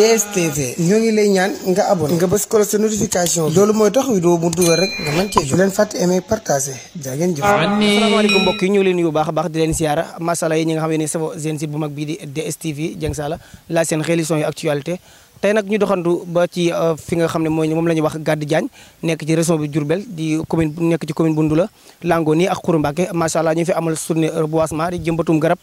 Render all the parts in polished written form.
DSTV ñoo ngi lay ñaan nga abonné nga bës ko sa notification loolu mooy tax vidéo bu dugal rek nga mën cee jot leen fàtte aimer partager jaa ngeen jëf. asalaamaaleykum mbokk yi ñu ngi leen nuyu baax a baax di leen siyaara masala yi ñi nga xam ne sama seen site bu mag bii di DSTV Dieng Saala la seen religion yi actualité tey nag ñu doxantu ba ci fi nga xam ne mooy moom la ñuy wax Gaddi Diagne nekk ci région bi Diourbel di commune nekk ci commune bu Ndoulo Lango nii ak Khourou Mbacké macha allah ñu fi amal journée reboisement di jëmbatum garab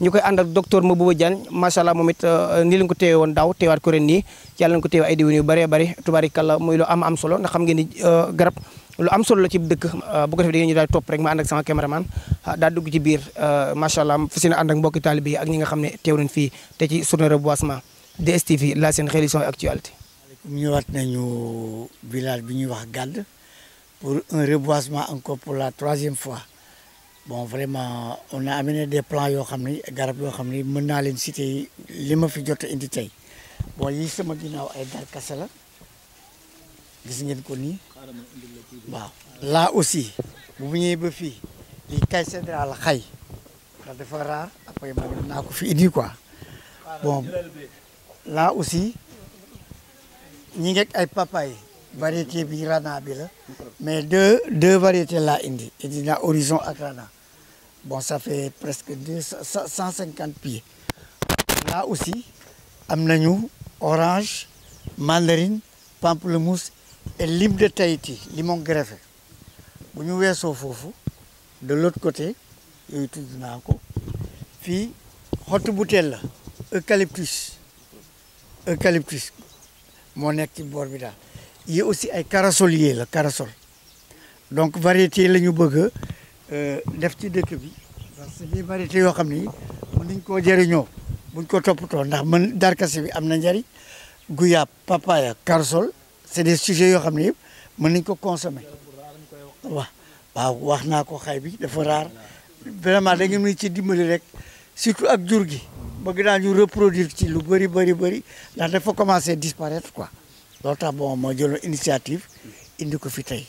ñu koy ànd ak docteur Mabouba Diagne macha allah moom it ni leen ko teewee woon daaw teewaat ko ren nii yàlla nañu ko teewee ay diwén yu bëree bëri tubaarikàlla muy lu am solo ndax xam ngeen ni garab lu am solo la ci dëkk bu ko defee da ngeen ñu daal topp rek ma ànd ak sama caméraman daal dugg ci biir macha allah fi si ne ànd ak mbokki taalibe yi ak ñi nga xam ne teew nañ fii te ci journée reboisement DSTV la seen religion et actualité. ñëwaat nañu village bi ñuy wax Gadd pour un reboisement encore pour la 3e fois bon vraiment on a amené des plans yoo xam ni garab yoo xam ni mën naa leen citer li ma fi jot a indi tey bon yi sama ginnaaw ay darkase la gis ngeen ko nii waaw là aussi bu ñëwee ba fii li kay cédra la xay ndax dafa raar après ma naa ko fi indi quoi bon là aussi ñi ngeeg ay papaye variété bi rana bi la mais deux variétés laa indi na horizon ak rana bon ça fait presque 150 pieds là aussi am nañu orange mandarine pamplemousse et lime de Tahiti limon greffé bu ñu weesoo foofu de l'autre côté yooyu tudd naa ko fii xottu butéel la eucalyptus moo nekk ci boor bi daal yi aussi ay corossolier la corossol donc variété la ñu bëgg def ci dëkk bi parce que des variétés yoo xam ni mën nañ koo jëriñoo buñ ko toppatoo ndax mën darkase bi am na njariñ guyab papaya corossol c'est des sujets yoo xam ne yëpp mën nañ ko consommer waaw wax naa ko xay bi dafa raar vraiment da ngeen mën ci dimbali rek surtout ak jur gi bëgg naa ñu reproduire ci lu bëri ndax dafa commencer disparaître quoi loolu tax bon moo jëloon initiative indi ko fi tey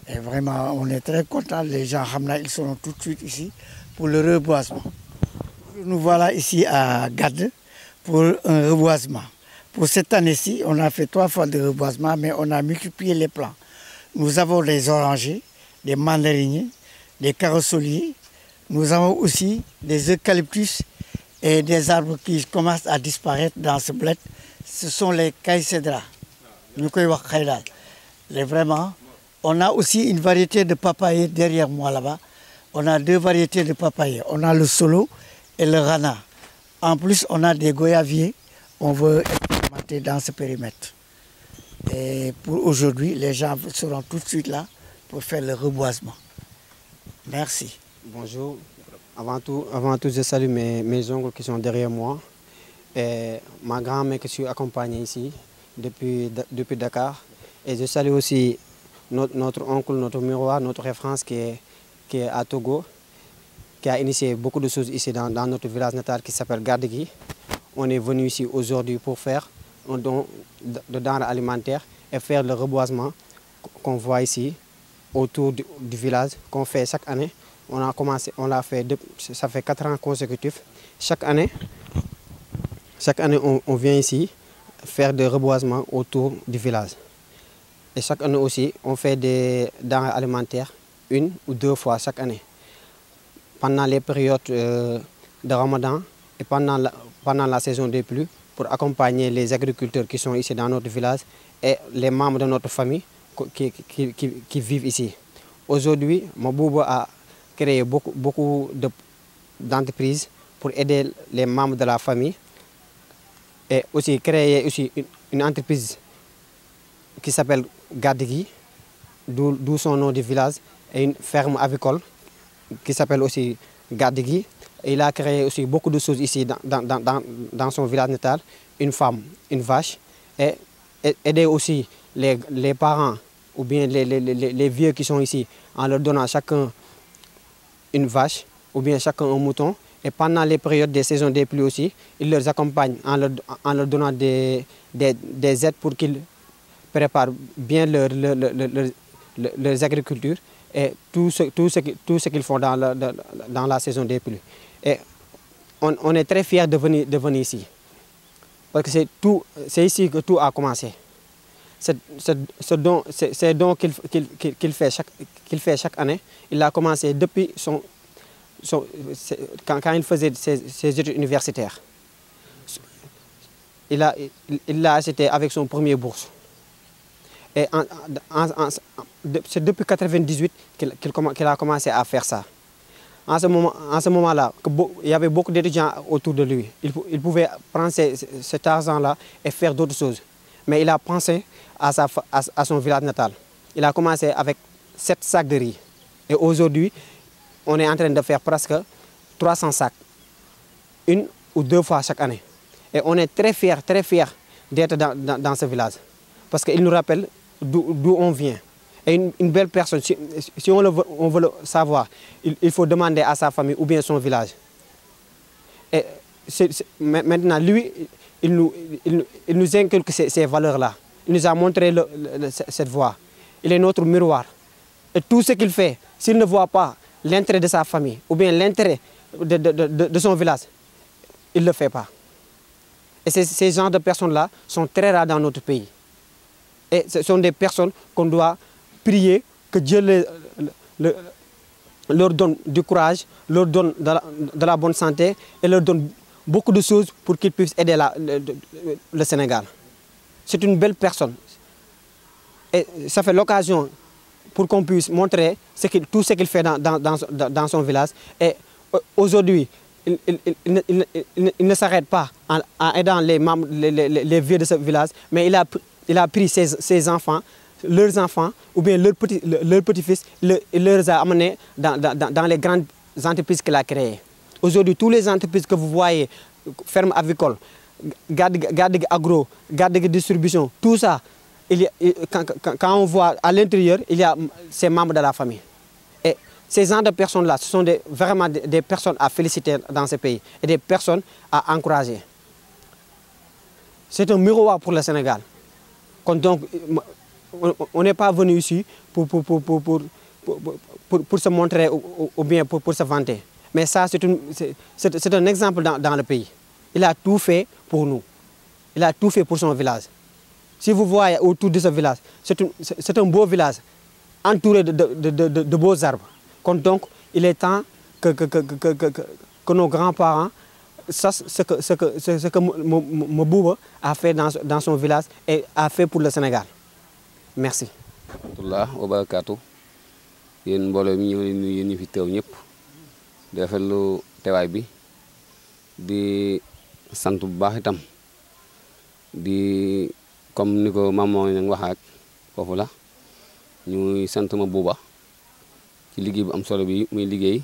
et vraiment on est très content les gens xam naa ils seront tout de suite ici pour le reboisement. Nous voilà ici à Gadd pour un reboisement. Pour cette année-ci on a fait 3 fois de reboisement mais on a multiplié les plants. Nous avons des orangers, des mandariniers, des corossoliers. Nous avons aussi des eucalyptus et des arbres qui commencent à disparaître dans ce bled. Ce sont les caïcédras. Ñu koy wax xay daal. Vraiment, on a aussi une variété de papayer derrière moi là-bas. On a 2 variétés de papayer. On a le solo et le rana. En plus, on a des goyaviers. On veut expérimenter dans ce périmètre. Et pour aujourd'hui, les gens seront tout de suite là pour faire le reboisement. Merci. Bonjour. Avant tout, je salue mes oncles qui sont derrière moi et ma grand-mère que je suis accompagné ici depuis Dakar. Et je salue aussi notre oncle, notre miroir, notre référence qui est à Togo, qui a initié beaucoup de choses ici dans notre village natal qui s'appelle Gaddi. On est venu ici aujourd'hui pour faire un don de denrées alimentaires et faire le reboisement qu'on voit ici autour du village qu'on fait chaque année. On l'a fait, ça fait 4 ans consécutifs. Chaque année on vient ici faire des reboisements autour du village. Et chaque année aussi, on fait des denrées alimentaires 1 ou 2 fois chaque année. Pendant les périodes de Ramadan et pendant la saison des pluies, pour accompagner les agriculteurs qui sont ici dans notre village et les membres de notre famille qui vivent ici. Aujourd'hui, Mabouba a créé beaucoup d'entreprises pour aider les membres de la famille et aussi créer une entreprise qui s'appelle Gaddi, d'où son nom du village, et une ferme avicole qui s'appelle aussi Gaddi. Il a créé aussi beaucoup de choses ici dans son village natal, une femme, une vache, et aider aussi les parents ou bien les vieux qui sont ici en leur donnant chacun une vache ou bien chacun un mouton. Et pendant les périodes des saisons des pluies aussi, il les accompagne en leur donnant des aides pour qu'ils préparent bien leurs agricultures et tout ce qu'ils font dans la saison des pluies. Et on est très fiers de venir ici. parce que c'est ici que tout a commencé. Ce don qu'il fait chaque année, il a commencé depuis quand il faisait ses études universitaires. Il l'a acheté avec son premier bourse. Et c'est depuis 1998 qu'il a commencé à faire ça. En ce moment-là, il y avait beaucoup d'étudiants autour de lui. Il pouvait prendre cet argent-là et faire d'autres choses. Mais il a pensé à son village natal. Il a commencé avec 7 sacs de riz. Et aujourd'hui, on est en train de faire presque 300 sacs, 1 ou 2 fois chaque année. Et on est très fiers d'être dans ce village. Parce qu'il nous rappelle d'où on vient. Et une belle personne, si on veut le savoir, il faut demander à sa famille ou bien son village. Et maintenant, lui, il nous inculque ces valeurs-là. Il nous a montré cette voie. Il est notre miroir. Et tout ce qu'il fait, s'il ne voit pas l'intérêt de sa famille ou bien l'intérêt de son village, il ne le fait pas. Et ces genres de personnes-là sont très rares dans notre pays. Et ce sont des personnes qu'on doit prier que Dieu leur donne du courage, leur donne de la bonne santé et leur donne beaucoup de choses pour qu'ils puissent aider le Sénégal. C'est une belle personne. Et ça fait l'occasion pour qu'on puisse montrer tout ce qu'il fait dans son village. Et aujourd'hui, il ne s'arrête pas en aidant les vieux de ce village, mais il a pris ses enfants, leurs enfants, ou bien leurs petits-fils, il les a amenés dans les grandes entreprises qu'il a créées. Aujourd'hui, toutes les entreprises que vous voyez, ferme avicole, garde agro, garde distribution, tout ça, quand on voit à l'intérieur, il y a ces membres de la famille. Et ces genres de personnes-là, ce sont vraiment des personnes à féliciter dans ce pays et des personnes à encourager. C'est un miroir pour le Sénégal. Donc, on n'est pas venu ici pour se montrer ou bien pour se vanter. Mais ça, c'est un exemple dans le pays. Il a tout fait pour nous. Il a tout fait pour son village. Si vous voyez autour de ce village, c'est un beau village, entouré de beaux arbres. Donc, il est temps que nos grands-parents sachent ce que Mabouba a fait dans son village et a fait pour le Sénégal. Merci. rahmatullah wa barakaatu yéen mbooloo mi ñëw nuyu yéen ñi fi teew ñëpp di rafetlu teewaay bi di sant bu baax itam di comme ni ko maman nag wax ak foofu la ñuy sant Mabouba ci liggéey bu am solo bi muy liggéey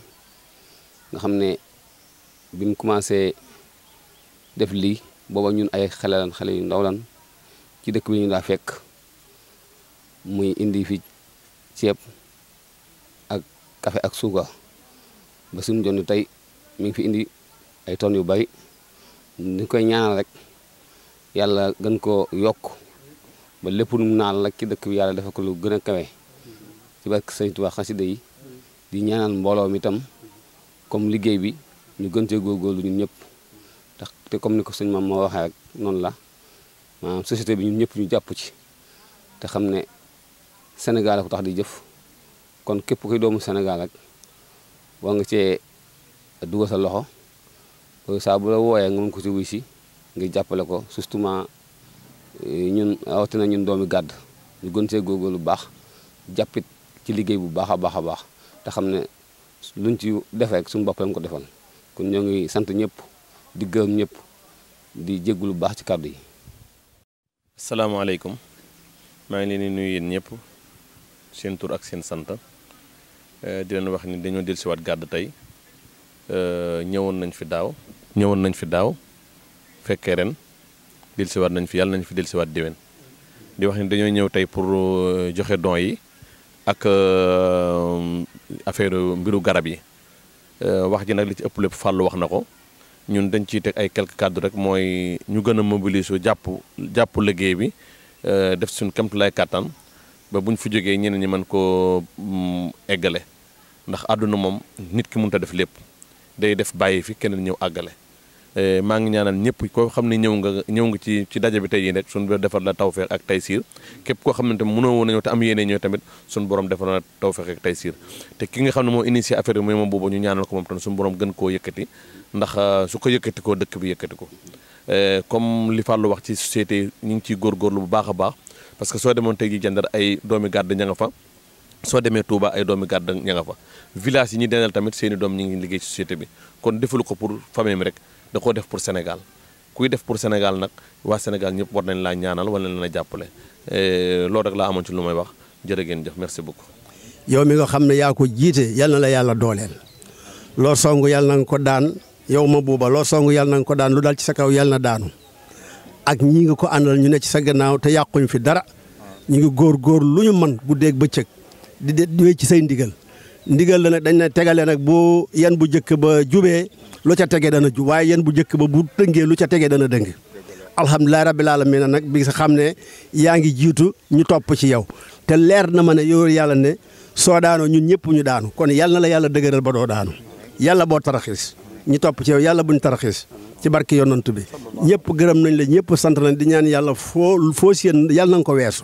nga xam ne bi mu commencé def lii booba ñun ay xale yu ndaw lan ci dëkk bi ñu daa fekk muy indi fi ceeb ak café ak suukar ba suñu jonn tey mi ngi fi indi ay tonnes yu bari ñu koy ñaanal rek yàlla gën ko yokk ba lépp nu mu naan rek ci dëkk bi yàlla dafa ko lu gën a kawe ci barke Sëñ Tuubaa xasida yi di ñaanal mbooloo mi tam comme liggéey bi ñu gën cee góorgóorlu ñun ñëpp ndax te comme ni ko sëñ maam moo waxee rek noonu la maanaam société bi ñun ñëpp ñu jàpp ci te xam ne Sénégal ko tax di jëf kon képp kuy doomu Sénégal rek war nga cee dugal sa loxo saa bu la wooyee nga mën ko ci wuy si ngir jàppale ko surtout ñun rawatina ñun doomi Gàdd ñu gën see góorgóorlu lu baax jàppit ci liggéey bu baax a baax a baax te xam ne luñ ci def rek suñu bopp lañ ko defal kon ñoo ngi sant ñëpp di gërëm ñëpp di jéggu lu baax ci kàddu yi. asalaamaaleykum maa ngi leen di nuyu yéen ñëpp seen tur ak seen sant di leen wax ni dañoo dellusiwaat Gàdd tey ñëwoon nañ fi daaw fekkee ren dellusiwaat nañ fi yàlla nañ fi dellusiwaat déwén di wax ni dañoo ñëw tey pour joxe don yi ak affaire mbiru garab yi wax ji nag li ci ëpp lépp Fallou wax na ko ñun dañ ciy teg ay quelques cadres rek mooy ñu gën a mobiliser jàpp liggéey bi def suñu kéemtulaay kàttan ba buñ fi jógee ñeneen ñi mën koo eggale ndax àdduna moom nit ki mënut a def lépp day def bàyyi fi keneen ñëw àggale maa ngi ñaanal ñëpp koo xam ne ñëw nga ci daje bi tey jii rek suñu borom defal la tawfeex ak taysiir képp koo xam ne tamit mënoo woon a ñëw te am yéene ñëw tamit suñu borom defal la tawfeex ak taysiir te ki nga xam ne moo initié affaire bi mooy moom boobu ñu ñaanal ko moom tamit suñu borom gën koo yëkkati ndax su ko yëkkati koo dëkk bi yëkkati ko comme li Fallou wax ci société yi ñu ngi ciy góorgóorlu bu baax a baax parce que soo demoon tey jii Diender ay doomi gàdd ña nga fa soo demee Touba ay doomi gàdd ña nga fa village yi ñi dendal tamit seeni doom ñi ngi liggéey ci société bi kon defalu ko pour famille mi rek da koo def pour Sénégal kuy def pour Sénégal nag waa Sénégal ñëpp war nañ laa ñaanal wala nañ la jàppale loolu rek laa amoon ci lu may wax jërë ngeen jëf merci beaucoup. yow mi nga xam ne yaa ko jiite yal na la yàlla dooleel loo song yàlla na nga ko daan yow ma buuba loo song yàlla na nga ko daan lu dal ci sa kaw yàlla na daanu ak ñi nga ko àndal ñu ne ci sa gannaaw te yàquñ fi dara ñu ngi góor lu ñu mën guddeeg bëccëg di wéy ci say ndigal la nag dañ ne tegale nag bu yan bu njëkk ba jubee lu ca tegee dana jub waaye yan bu njëkk ba bu dëngee lu ca tegee dana dëng alhamdulilah rabbil alamin nag bi nga xam ne yaa ngi jiitu ñu topp ci yow te leer na ma ne yow yàlla ne soo daanoo ñun ñëpp ñu daanu kon yàlla na la yàlla dëgëral ba doo daanu yàlla boo taraxiis ñu topp ci yow yàlla buñ taraxiis ci barke yonant bi ñëpp gërëm nañ la ñëpp sant nañ di ñaan yàlla foo seen yàlla na nga ko weesu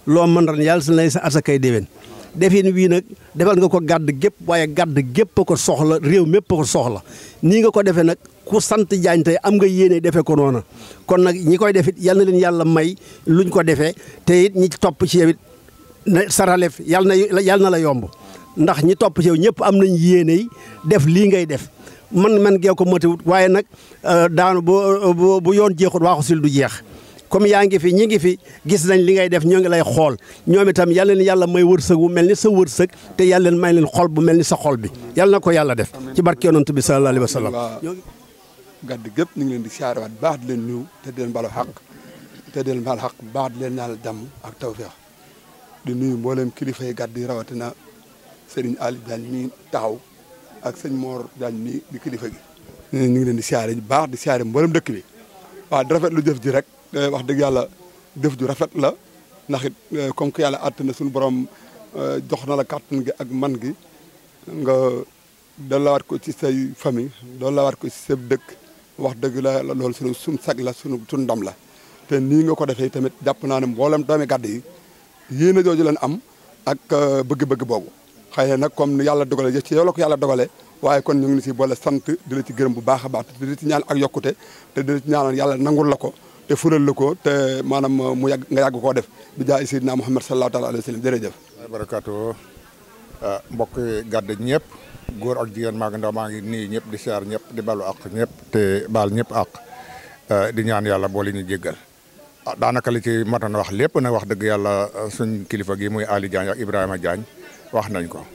loo mën ren yàlla sa lay sa asakay déwén defin wii nag defal nga ko gàdd gépp waaye gàdd gépp a ko soxla réew mépp a ko soxla nii nga ko defee nag ku sant Diagne tey am nga yéene defee ko noona kon nag ñi koy defit yal na leen yàlla may luñ ko defee te it ñi topp ci yow it saralef yàlla na la yomb ndax ñi topp ci yow ñëpp am nañ yéene yi def lii ngay def man gee ko motiwut waaye nag daanu bu yoon jeexut waaxu sil du jeex comme yaa ngi fi ñi ngi fi gis nañ li ngay def ñoo ngi lay xool ñoom itam yal leen yàlla may wërsëg bu mel ni sa wërsëg te yàlla leen may leen xol bu mel ni sa xol bi yàlla na ko yàlla def ci barke yonent bi sallallahu alayhi wa sallam. gàdd gépp ñu ngi leen di siyaarewaat baax di leen nuyu te di leen balu xaq te di leen balu xaq baax di leen ñaanal jàmm ak tawfeex di nuyu mboolem kilifa yi gàdd yi rawatina Serigne Ali Diagne mi taxaw ak sëñ Mor Diagne mi di kilifa gi. ñu ngi leen di siyaare baax di siyaare mboolem dëkk bi waaw di rafet lu jëf ji rek wax dëgg yàlla jëf ju rafet la ndax it comme que yàlla àtt na suñu borom jox na la kàttan gi ak man gi nga dollawaat ko ci say famille dollawaat ko ci sa dëkk wax dëgg la loolu suñu sag la suñu ndam la te nii nga ko defee tamit jàpp naa ne mboolem doomi gàdd yi yéen a jooju leen am ak bëgg-bëgg boobu xëy na nag comme ni yàlla dogale ci yow la ko yàlla dogale waaye kon ñu ngi si boole sant di la ci gërëm bu baax a baax te di la ci ñaan ak yokkute te di la ci ñaanal yàlla nangul la ko te fural la ko te maanaam mu yàgg nga yàgg koo def bi jaay Seydina Muhammad sallallahu taala alayhi wa sallam jërëjëf. barakaatu mbokk gàdd ñëpp góor ak jigéen maa ngi ndaw maa ngi nii ñëpp di siyaar ñëpp di balu ak ñëpp te baal ñëpp ak di ñaan yàlla boole ñu jéggal daanaka li ci matoon wax lépp nag wax dëgg yàlla suñ kilifa gi muy Ali Diagne ak Ibrahima Diagne wax nañ ko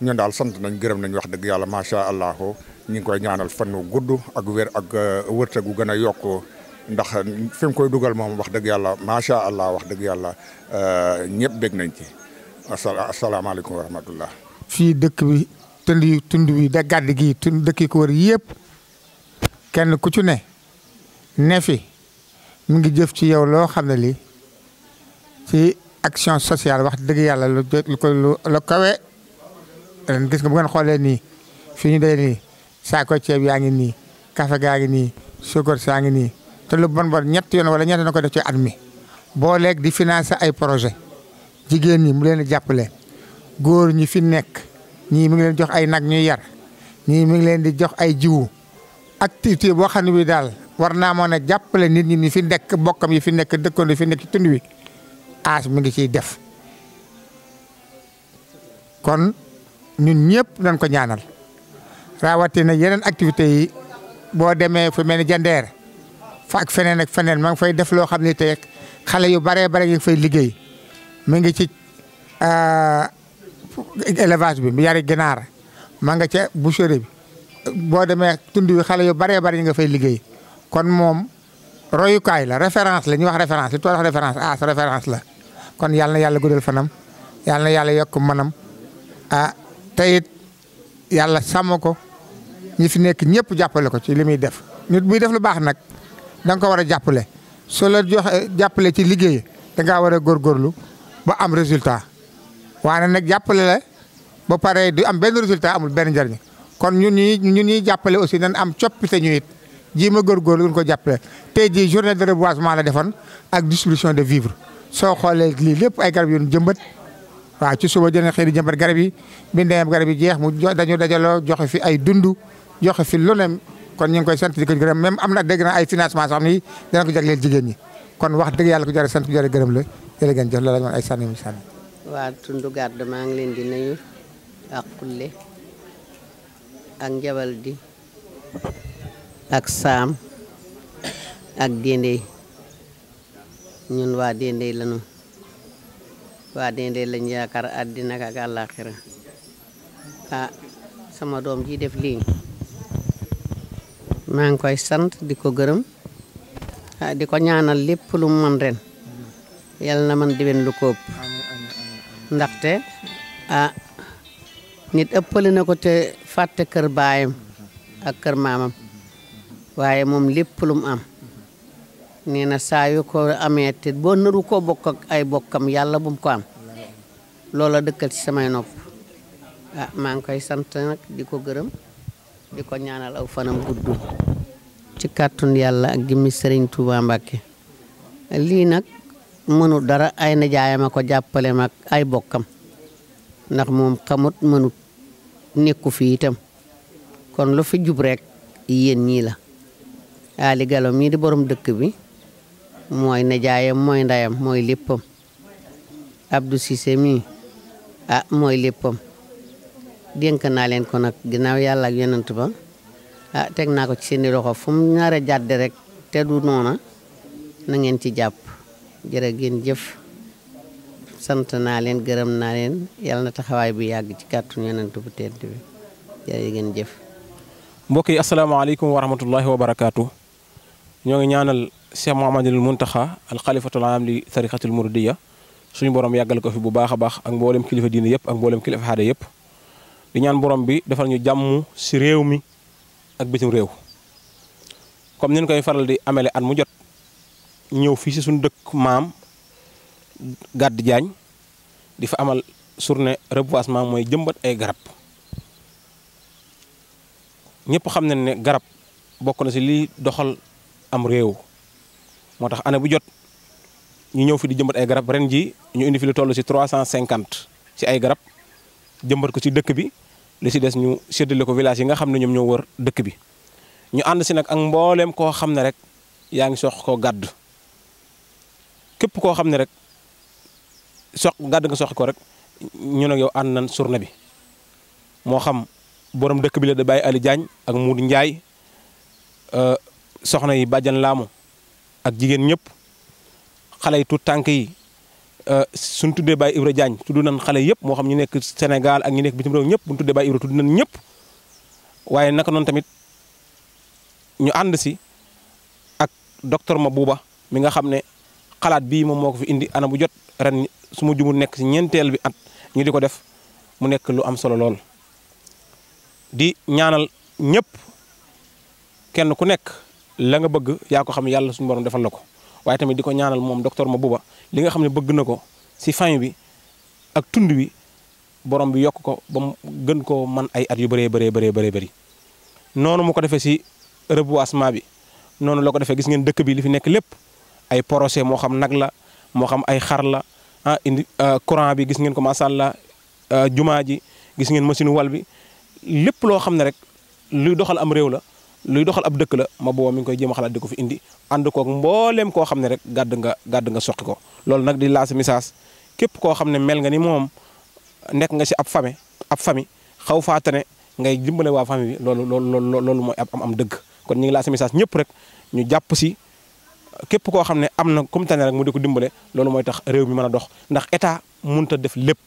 ñun daal sant nañ gërëm nañ wax dëgg yàlla macha allah ñu ngi koy ñaanal fan wu gudd ak wér ak wërsëg gu gën a yokk ndax fi mu koy dugal moom wax dëgg yàlla macha allah wax dëgg yàlla ñëpp bég nañ ci asalaamaaleykum wa rahmatullah. fii dëkk bi tund bi da gàdd gi dëkk yi ko wër yëpp kenn ku ci ne fi mu ngi jëf ci yow loo xam ne lii ci action sociale wax dëgg yàlla lu kawe ren gis nga bu ngeen xoolee nii fii ñu dee nii saako ceeb yaa ngi nii kafe gaa ngi nii suukar saa ngi nii te lu bon ñett yoon wala ñett na ko def ci at mi boo léegi di financer ay projet jigéen ñi mu leen di jàppale góor ñi fi nekk ñii mu ngi leen jox ay nag ñuy yar ñii mu ngi leen di jox ay jiwu activité boo xam ne bi daal war naa mën a jàppale nit ñi fi nekk bokkam yi fi nekk dëkkoon yi fi nekk ci tund wi aas mi ngi ciy def kon ñun ñëpp nañ ko ñaanal rawatina yeneen activités yi boo demee fu mel ni Diender fa ak feneen ak feneen ma ngi fay def loo xam ne tey xale yu baree bare ngi fay liggéey mi ngi ci élevage bi yari ginaar ma nga ca boucherie bi boo demee tund wi xale yu baree bare ñu nga fay liggéey kon moom royukaay la référence la ñuy wax référence li tubaab wax référence ah sa référence la kon yàlla na yàlla guddal fanam yàlla na yàlla yokk manam te it yàlla sàmm ko ñi fi nekk ñëpp jàppale ko ci li muy def nit buy def lu baax nag da nga ko war a jàppale soo la joxe jàppale ci liggéey da ngaa war a góorgóorlu ba am résultat waaye nag jàppale la ba pare du am benn résultat amul benn njariñ kon ñun ñuy jàppale aussi nañ am coppite ñu it ji ma góorgóorlu gën ko jàppale tey jii journée de reboisement la defoon ak distribution de vivres soo xoolee lii lépp ay garab yu ñu jëmbat waaw ci suba dina xëy di jëmbat garab yi bi ndeyam garab yi jeex mu dañu dajaloo joxe fi ay dund joxe fi lu ne kon ñu ngi koy sant di ko gërëm même am na dégg na ay financement sax ni dana ko jagleel jigéen ñi kon wax dëgg yàlla ko jar sant ko jar gërëm la jërë ngeen jëf loolu la ay sànni mu sànni. waa tundu gàdd maa ngi leen di nuyu ak Kulle ak Njabal di ak Saam ak Dendey ñun waa Dendey lañu waa Dendey lañ yaakaar àddina ak àllaaxira sama doom ji def lii maa ngi koy sant di ko gërëm di ko ñaanal lépp lu mu mën ren yàlla na man déwén lu ko ëpp ndaxte nit ëppale na ko te fàtte kër baayam ak kër maamam waaye moom lépp lu mu am nee na saa yu ko amee te boo nëru koo bokk ak ay bokkam yàlla bu mu ko am loola dëkkal ci samay nopp maa ngi koy sant nag di ko gërëm di ko ñaanal aw fanam gudd ci kàttun yàlla ak jëmmi Sëriñ Tuuba Mbàkke lii nag mënut dara ay nijaayam a ko jàppale mag ay bokkam ndax moom xamut mënut nekku fi itam kon lu fi jub rek yéen ñii la Ali Gallo mii di borom dëkk bi mooy nijaayam mooy ndeyam mooy léppam Abdou Cissé mii mooy léppam dénk naa leen ko nag ginnaaw yàlla ak yonent ba teg naa ko ci seeni loxo fu mu ñaare jàdde rek te du noona na ngeen ci jàpp jërë ngeen jëf sant naa leen gërëm naa leen yàlla na taxawaay bi yàgg ci kàttu yonent bu tedd bi jërë ngeen jëf. mbokk yi asalaamaaleykum wa rahmatullahi wa barakaatu. ñoo ngi ñaanal Cheikh Mouhamadul Muntaxa al xalifatul aam li tariqatul muridiya suñu borom yàggal ko fi bu baax a baax ak mboolem kilifa diine yëpp ak mboolem kilifa aada yëpp. di ñaan borom bi defal ñu jàmm si réew mi ak bitim réew comme ni ñu koy faral di amele at mu jot ñëw fii si suñu dëkk maam Gàdd Jaañ di fa amal journée reboisement mooy jëmbat ay garab ñëpp xam nañ ne garab bokk na si lii doxal am réew moo tax année bu jot ñu ñëw fi di jëmbat ay garab ren ji ñu indi fi lu toll si 350 ci ay garab jëmbat ko ci dëkk bi li si des ñu séddale ko village yi nga xam ne ñoom ñoo wër dëkk bi ñu ànd si nag ak mbooleem koo xam ne rek yaa ngi sox ko gàdd képp koo xam ne rek gàdd nga soxi ko rek ñu nag yow ànd nañ journée bi moo xam borom dëkk bi la da bàyyi Ali Diagne ak Muudu Njaay soxna yi bàjjan laamu ak jigéen ñëpp xale yi tuut tànk yi suñ tuddee Baye Ibra Diagne tudd nañ xale yëpp moo xam ñu nekk Sénégal ak ñu nekk bitim réew ñëpp bu ñu tuddee Baye Ibra tudd nañ ñëpp waaye naka noonu tamit ñu ànd si ak docteur Mabouba mi nga xam ne xalaat bii moom moo ko fi indi ana bu jot ren su ma jumul nekk si ñeenteel bi at ñu di ko def mu nekk lu am solo lool. di ñaanal ñëpp kenn ku nekk la nga bëgg yaa ko xam yàlla suñu borom defal la ko waaye tamit di ko ñaanal moom docteur Mabouba li nga xam ne bëgg na ko si famille bi ak tund bi borom bi yokk ko ba mu gën koo man ay at yu bëree bëri noonu mu ko defee si reboisement bi noonu la ko defee gis ngeen dëkk bi li fi nekk lépp ay projet moo xam nag la moo xam ay xar la indi courant bi gis ngeen ko macha allah jumaa ji gis ngeen machine wal bi lépp loo xam ne rek luy doxal am réew la luy doxal ab dëkk la Mabouba mi ngi koy jéem a xalaat di ko fi indi ànd koog mbooleem koo xam ne rek gàdd nga soqi ko loolu nag di lancé message képp koo xam ne mel nga ni moom nekk nga si ab famille xaw faatane ngay dimbale waa famille bi loolu mooy am dëgg kon ñu ngi lancé message ñëpp rek ñu jàpp si képp koo xam ne am na comme tane rek mu di ko dimbale loolu mooy tax réew mi mën a dox ndax état mënut a def lépp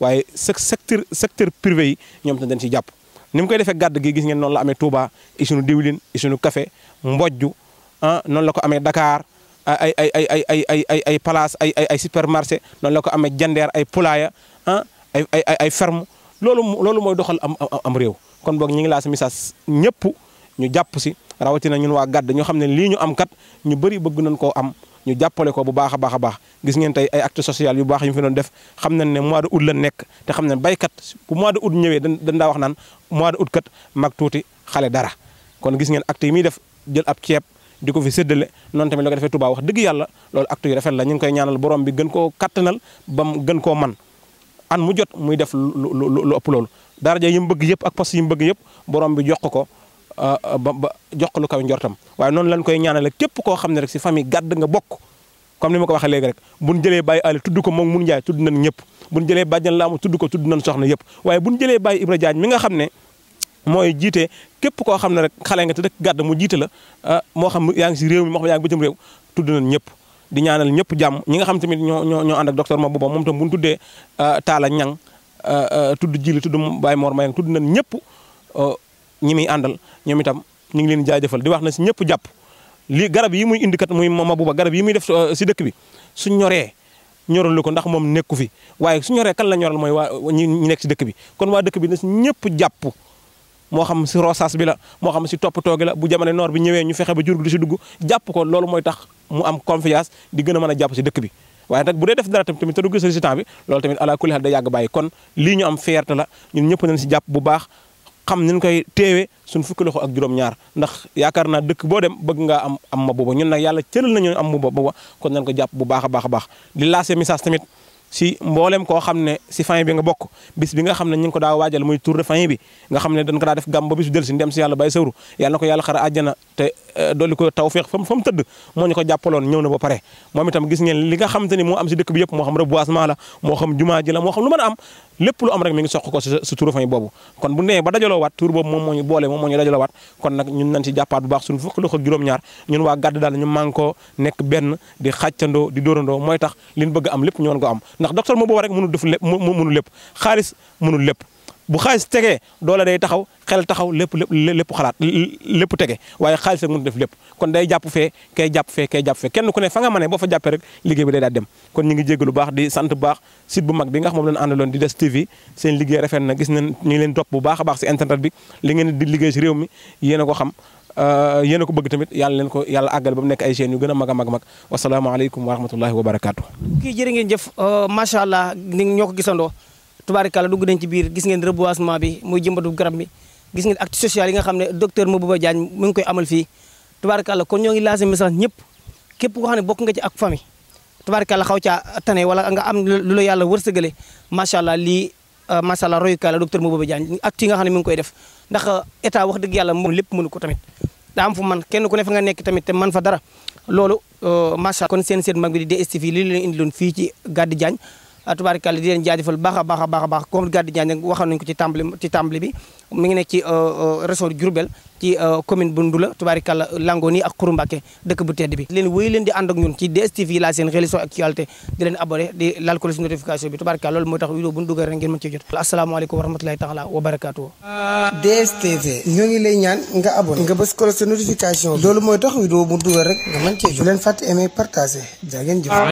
waaye secteur privé yi ñoom tam dañ si jàpp ni mu koy defee gàdd gi gis ngeen noonu la amee Touba isunu diwlin isunu café mbojju noonu la ko amee Dakar ay place ay supermarché noonu la ko amee jandeer ay poulailler ay ferme loolu mooy doxal am réew kon boog ñu ngi laa si message ñëpp ñu jàpp si rawatina ñun waa gàdd ñoo xam ne lii ñu am kat ñu bëri bëgg nañ koo am ñu jàppale ko bu baax a baax gis ngeen tey ay acte social yu baax yu mu fi doon def xam nañ ne mois de août la nekk te xam nañ baykat bu mois de août ñëwee dañ daa wax naan mois de août kat mag tuuti xale dara kon gis ngeen acte yi muy def jël ab ceeb di ko fi séddale noonu tamit la ko defee Touba wax dëgg yàlla loolu acte yu rafet la ñu ngi koy ñaanal borom bi gën koo kattanal ba mu gën koo man an mu jot muy def lu ëpp loolu daraja yi mu bëgg yëpp ak poste yi mu bëgg yëpp borom bi jox ko ba jox ko lu kaw njortam waaye noonu lañ koy ñaanale képp koo xam ne rek si famille Gàdd nga bokk comme ni ma ko waxee léegi rek buñ jëlee Baye Ali tudd ko moom mun Njaay tudd nañ ñëpp buñ jëlee Bàjjan Laamu tudd ko tudd nañ soxna yëpp waaye buñ jëlee Baye Ibra Diagne mi nga xam ne mooy jiite képp koo xam ne rek xale nga te dëkk Gàdd mu jiite la moo xam yaa ngi si réew mi moo xam yaa ngi bitim réew tudd nañ ñëpp di ñaanal ñëpp jàmm ñi nga xam tamit ñoo ànd ak docteur Mabouba moom tam bu ñu tuddee Talla Ñang tudd Jili tudd Baye Mor Mayang tudd nañ ñëpp ñi muy àndal ñoom itam ñu ngi leen jaajëfal di wax na si ñëpp jàpp lii garab yi muy indi kat muy Mabouba garab yi muy def si dëkk bi su ñoree ñoral ko ndax moom nekku fi waaye su ñoree kan la ñoral mooy waa ñi nekk si dëkk bi kon waa dëkk bi na si ñëpp jàpp moo xam si rosaas bi la moo xam si toppatoo gi la bu jamono noor bi ñëwee ñu fexe ba jur gi du si dugg jàpp ko loolu mooy tax mu am confiance di gën a mën a jàpp si dëkk bi waaye nag bu dee def dara tamit te du gis résultat bi loolu tamit ala kulli xel day yàgg bàyyi kon lii ñu am fierté la ñun ñëpp nañ si jàpp bu baax xam ni ñu koy teewee suñ fukki loxo ak juróom-ñaar ndax yaakaar naa dëkk boo dem bëgg ngaa am Mabouba ñun nag yàlla cëral nañu am Mabouba kon nañ ko jàpp bu baax a baax a baax di lancé message tamit si mboolem koo xam ne si famille bi nga bokk bis bi nga xam ne ñu ngi ko daa waajal muy tour de famille bi nga xam ne dañ ko daa def gàmm ba bisu del si ndem si yàlla Baye Sawru yàlla na ko yàlla xara àjjana te dolli ko tawfeex fa mu tëdd moo ñu ko jàppaloon ñëw na ba pare moom itam gis ngeen li nga xam te ni moo am si dëkk bi yëpp moo xam reboisement la moo xam jumaa ji la moo xam lu mën a am lépp lu am rek mi ngi soq ko si tour de famille boobu kon bu nee ba dajaloo waat tour boobu moom moo ñu boole moom moo ñu dajaloo waat kon nag ñun nañ si jàppaat bu baax suñu fukki loxo ak juróom-ñaar ñun waa Gàdd daal ñu mànkoo nekk benn di xàccandoo di dóorandoo mooy tax liñ bëgg am lépp ñu mën ko am ndax docteur Mabouba rek mënul def lépp mënul lépp xaalis mënul lépp bu xaalis tegee doole day taxaw xel taxaw lépp xalaat lépp tege waaye xaalis rek mënul def lépp kon day jàpp fee kay jàpp fee kay jàpp fee kenn ku ne fa nga mënee boo fa jàppee rek liggéey bi day daal dem kon ñu ngi jéggalu baax di sant bu baax site bu mag bi nga xam moom lañ àndaloon di DS TV seen liggéey rafet na gis nañ ñu ngi leen topp bu baax a baax si internet bi li ngeen di liggéey si réew mi yéen a ko xam yéen a ko bëgg tamit yàlla leen ko yàlla àggal ba mu nekk ay chaînes yu gën a mag a mag wasalaamaaleykum wa rahmatullahi wa barakaatu. kii jërë ngeen jëf macha allah ni ñoo ko gisandoo tubaarikàlla dugg nañ ci biir gis ngeen reboisement bi muy jëmbatu garab bi gis ngeen acte social yi nga xam ne docteur Mabouba Diagne mu ngi koy amal fii tubaarikàlla kon ñoo ngi lancé message ñëpp képp koo xam ne bokk nga ci ak famille tubaarikàlla xaw caa tane wala nga am lu la yàlla wërsëgale macha allah lii macha allah royukaay la docteur Mabouba Diagne acte yi nga xam ne mi ngi koy def ndax état wax dëgg yàlla moom lépp mënu ko tamit daa am fu man kenn ku ne fa nga nekk tamit te man fa dara loolu macha allah kon seen mag bi di DS TV lii leen indiloon fii ci Gàdd Diagne tubaarikàlla di leen jaajëfal baax a baax a baax a baax comme Gàdd Diagne waxoon nañu ko ci tàmbali bi mi ngi nekk ci région de Diourbel ci commune bu Ndula tubaarikàlla langoo nii ak Xuru Mbàkke dëkk bu tedd bi leen wéy leen di ànd ak ñun ci DS TV la seen religion actualité di leen abonné di laal ko ci notification bi tubaarikàlla loolu mooy tax vidéo bu ñu dugal rek ngeen mën ci jot asalaamaaleykum wa rahmatulahi taala wa barakaatu. DS TV ñoo ngi lay ñaan nga abonné nga bës ko sa notification loolu mooy tax vidéo bu dugal rek nga mën cee jot leen fàtte aimer partager jaa ngeen jëf